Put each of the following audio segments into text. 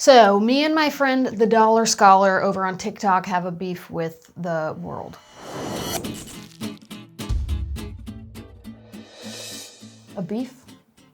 So, me and my friend, TheDollarScholar, over on TikTok have a beef with the world. A beef?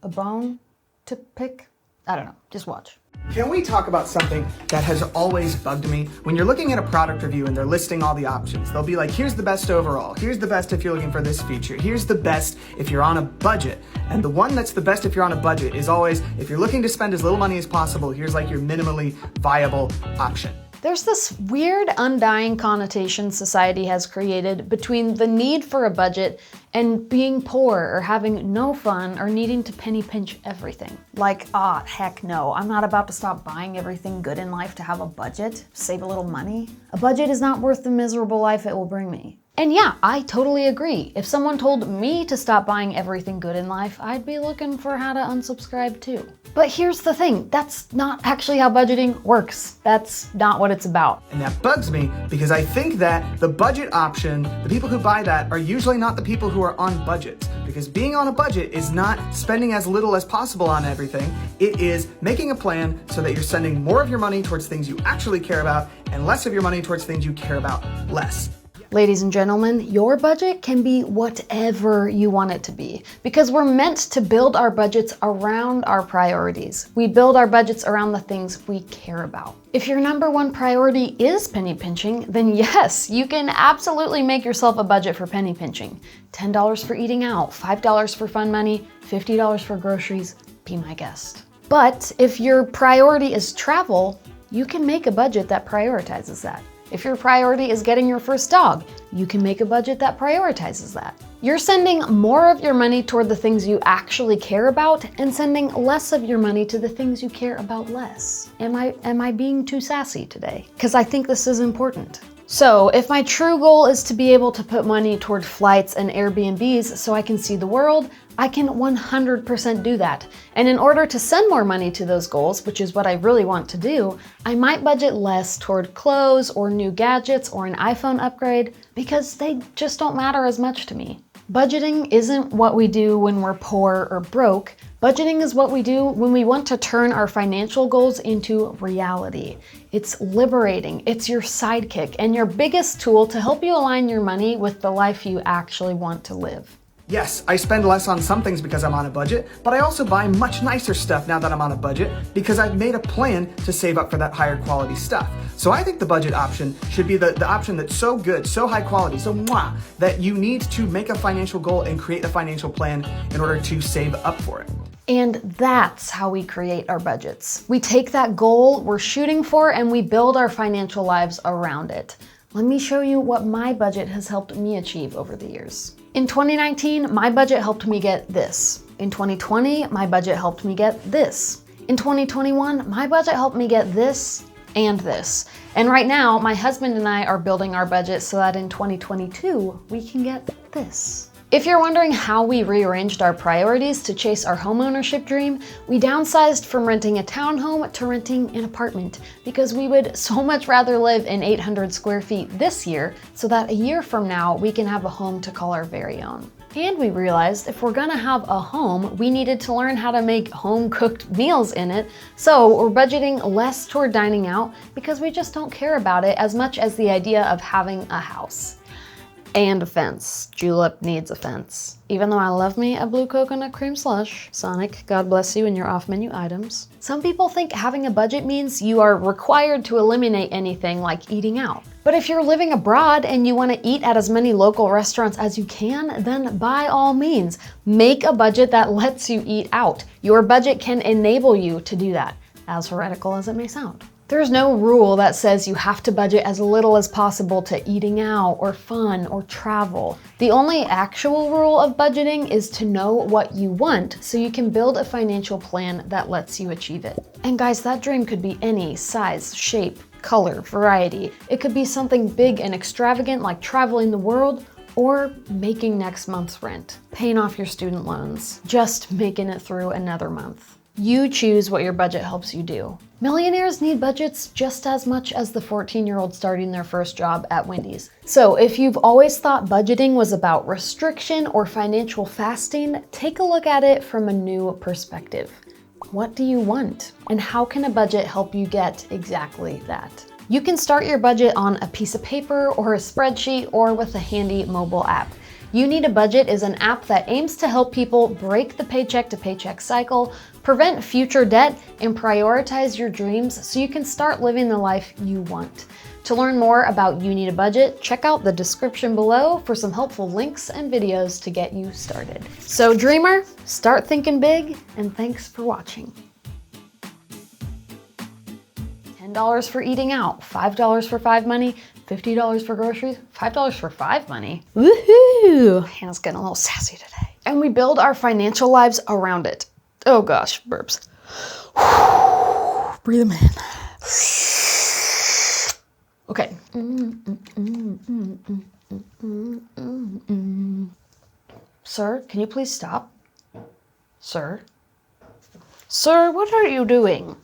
A bone to pick? I don't know. Just watch. Can we talk about something that has always bugged me? When you're looking at a product review and they're listing all the options, they'll be like, here's the best overall, here's the best if you're looking for this feature, here's the best if you're on a budget. And the one that's the best if you're on a budget is always, if you're looking to spend as little money as possible, here's like your minimally viable option. There's this weird undying connotation society has created between the need for a budget and being poor or having no fun or needing to penny pinch everything. Like, heck no, I'm not about to stop buying everything good in life to have a budget, save a little money. A budget is not worth the miserable life it will bring me. And yeah, I totally agree. If someone told me to stop buying everything good in life, I'd be looking for how to unsubscribe too. But here's the thing, that's not actually how budgeting works. That's not what it's about. And that bugs me because I think that the budget option, the people who buy that are usually not the people who are on budgets. Because being on a budget is not spending as little as possible on everything. It is making a plan so that you're sending more of your money towards things you actually care about and less of your money towards things you care about less. Ladies and gentlemen, your budget can be whatever you want it to be because we're meant to build our budgets around our priorities. We build our budgets around the things we care about. If your number one priority is penny pinching, then yes, you can absolutely make yourself a budget for penny pinching. $10 for eating out, $5 for fun money, $50 for groceries, be my guest. But if your priority is travel, you can make a budget that prioritizes that. If your priority is getting your first dog, you can make a budget that prioritizes that. You're sending more of your money toward the things you actually care about and sending less of your money to the things you care about less. Am I being too sassy today? Because I think this is important. So if my true goal is to be able to put money toward flights and Airbnbs so I can see the world, I can 100% do that. And in order to send more money to those goals, which is what I really want to do, I might budget less toward clothes or new gadgets or an iPhone upgrade because they just don't matter as much to me. Budgeting isn't what we do when we're poor or broke. Budgeting is what we do when we want to turn our financial goals into reality. It's liberating, it's your sidekick, and your biggest tool to help you align your money with the life you actually want to live. Yes, I spend less on some things because I'm on a budget, but I also buy much nicer stuff now that I'm on a budget because I've made a plan to save up for that higher quality stuff. So I think the budget option should be the option that's so good, so high quality, so that you need to make a financial goal and create a financial plan in order to save up for it. And that's how we create our budgets. We take that goal we're shooting for and we build our financial lives around it. Let me show you what my budget has helped me achieve over the years. In 2019, my budget helped me get this. In 2020, my budget helped me get this. In 2021, my budget helped me get this and this. And right now, my husband and I are building our budget so that in 2022, we can get this. If you're wondering how we rearranged our priorities to chase our homeownership dream, we downsized from renting a townhome to renting an apartment because we would so much rather live in 800 square feet this year so that a year from now we can have a home to call our very own. And we realized if we're gonna have a home, we needed to learn how to make home-cooked meals in it, so we're budgeting less toward dining out because we just don't care about it as much as the idea of having a house. And a fence. Julep needs a fence. Even though I love me a blue coconut cream slush. Sonic, God bless you and your off-menu items. Some people think having a budget means you are required to eliminate anything like eating out. But if you're living abroad and you want to eat at as many local restaurants as you can, then by all means, make a budget that lets you eat out. Your budget can enable you to do that, as heretical as it may sound. There's no rule that says you have to budget as little as possible to eating out or fun or travel. The only actual rule of budgeting is to know what you want so you can build a financial plan that lets you achieve it. And guys, that dream could be any size, shape, color, variety. It could be something big and extravagant like traveling the world, or making next month's rent, paying off your student loans, just making it through another month. You choose what your budget helps you do. Millionaires need budgets just as much as the 14-year-old starting their first job at Wendy's. So if you've always thought budgeting was about restriction or financial fasting, take a look at it from a new perspective. What do you want? And how can a budget help you get exactly that? You can start your budget on a piece of paper or a spreadsheet or with a handy mobile app. You Need a Budget is an app that aims to help people break the paycheck to paycheck cycle, prevent future debt, and prioritize your dreams so you can start living the life you want. To learn more about You Need a Budget, check out the description below for some helpful links and videos to get you started. So dreamer, start thinking big, and thanks for watching. $10 for eating out, $5 for 5 money, $50 for groceries, $5 for 5 money. Woohoo! Hannah's getting a little sassy today. And we build our financial lives around it. Oh gosh, burps. Breathe them in. Okay. Sir, can you please stop? Sir? Sir, what are you doing?